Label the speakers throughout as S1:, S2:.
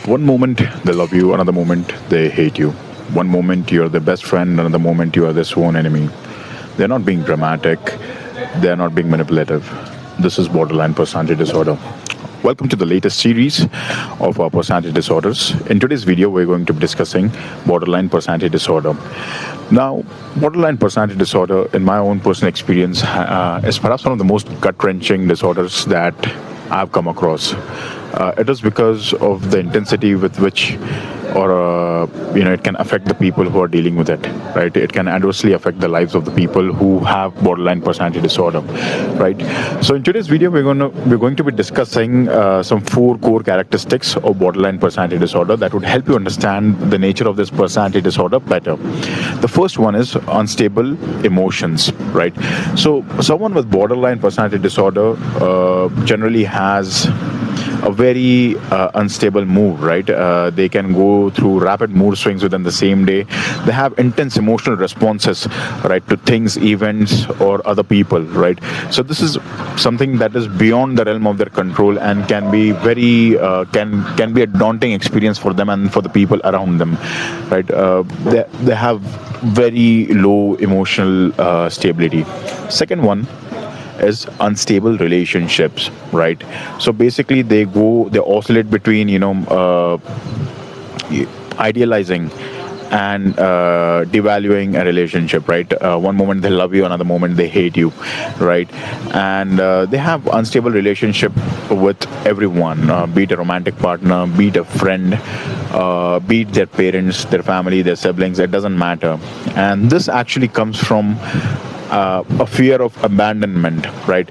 S1: One moment they love you, another moment they hate you. One moment you're their best friend, another moment you are their sworn enemy. They're not being dramatic, they're not being manipulative. This is borderline personality disorder. Welcome to the latest series of our personality disorders. In today's video, we're going to be discussing borderline personality disorder. Now, borderline personality disorder, in my own personal experience, is perhaps one of the most gut-wrenching disorders that I've come across. It is because of the intensity with which, it can affect the people who are dealing with it, right? It can adversely affect the lives of the people who have borderline personality disorder, right? So in today's video, we're going to be discussing some 4 core characteristics of borderline personality disorder that would help you understand the nature of this personality disorder better. The first one is unstable emotions, right? So someone with borderline personality disorder generally has a very unstable mood, right? They can go through rapid mood swings within the same day. They have intense emotional responses, right, to things, events, or other people, right? So this is something that is beyond the realm of their control and can be very can be a daunting experience for them and for the people around them, right? They have very low emotional stability. Second one is unstable relationships, right? So basically they oscillate between idealizing and devaluing a relationship, right? One moment they love you, another moment they hate you, right? And they have unstable relationship with everyone, be it a romantic partner, be it a friend, be it their parents, their family, their siblings, it doesn't matter. And this actually comes from a fear of abandonment, right?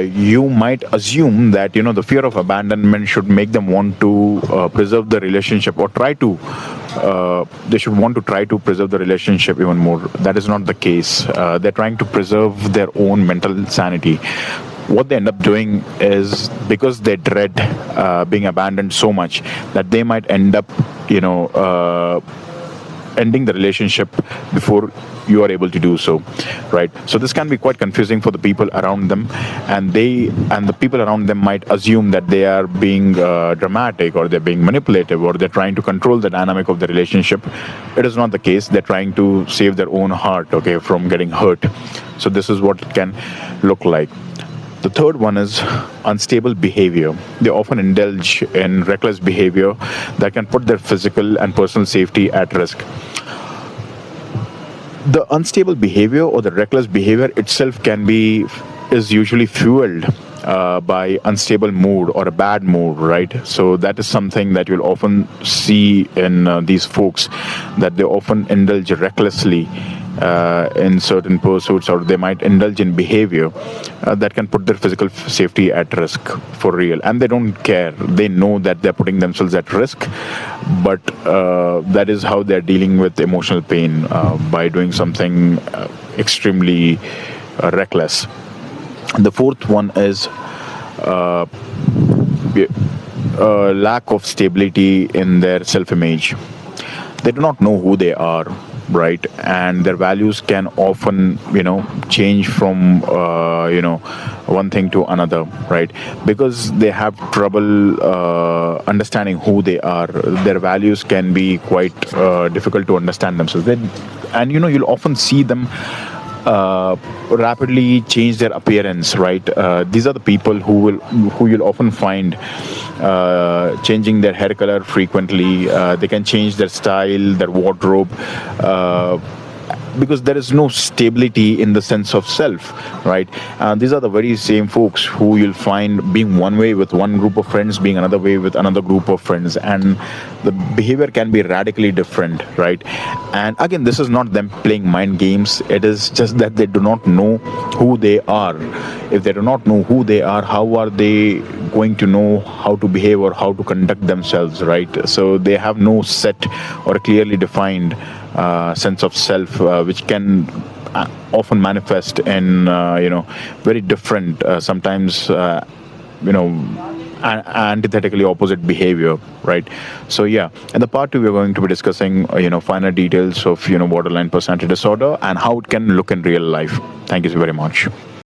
S1: You might assume that the fear of abandonment should make them want to preserve the relationship, or they should want to try to preserve the relationship even more. That is not the case. They're trying to preserve their own mental sanity. What they end up doing is, because they dread being abandoned so much, that they might end up ending the relationship before you are able to do so, right? So this can be quite confusing for the people around them, and the people around them might assume that they are being dramatic, or they're being manipulative, or they're trying to control the dynamic of the relationship. It is not the case. They're trying to save their own heart, okay, from getting hurt. So this is what it can look like. The third one is unstable behavior. They often indulge in reckless behavior that can put their physical and personal safety at risk. The unstable behavior or the reckless behavior itself is usually fueled by unstable mood or a bad mood, right? So that is something that you'll often see in these folks, that they often indulge recklessly in certain pursuits, or they might indulge in behavior that can put their physical safety at risk for real. And they don't care. They know that they're putting themselves at risk, but that is how they're dealing with emotional pain, by doing something extremely reckless. And the fourth one is lack of stability in their self-image. They do not know who they are, right? And their values can often change from one thing to another, right? Because they have trouble understanding who they are. Their values can be quite difficult to understand themselves. You'll often see them rapidly change their appearance, right? These are the people who you'll often find changing their hair color frequently. They can change their style, their wardrobe, because there is no stability in the sense of self, right? These are the very same folks who you'll find being one way with one group of friends, being another way with another group of friends, and the behavior can be radically different, right? And again, this is not them playing mind games. It is just that they do not know who they are. If they do not know who they are, how are they going to know how to behave or how to conduct themselves, right? So they have no set or clearly defined sense of self, which can often manifest in very different, sometimes antithetically opposite behavior, right? So yeah, in the part 2 we're going to be discussing finer details of borderline personality disorder and how it can look in real life. Thank you very much.